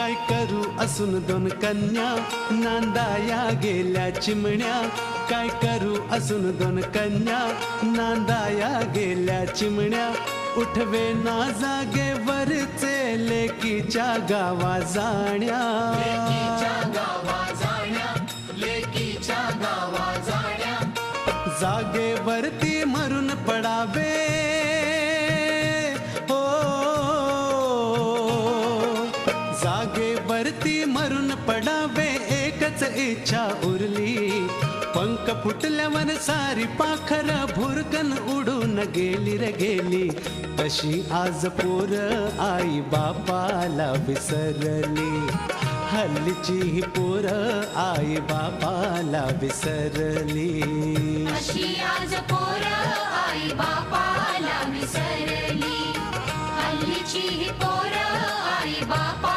काय करू असून दोन कन्या, नांदाया गेल्या चिमण्या. काय करू असून दोन कन्या, नांदाया गेल्या चिमण्या. उठवे ना जागेवरचे लेकीच्या गावा जाण्या. जागेवरती मरून पडावे हो, जागेवरती मरून पडावे एकच इच्छा उरली. पंख फुटल्यावर सारी पाखर भुरकन उडून गेली रे गेली. तशी आज पोर आई बापाला विसरली. हल्लीची ही पोर आई बापाला विसरली. अशी आज पोर आई बापाला विसरली. हल्लीची ही पोर आई बापा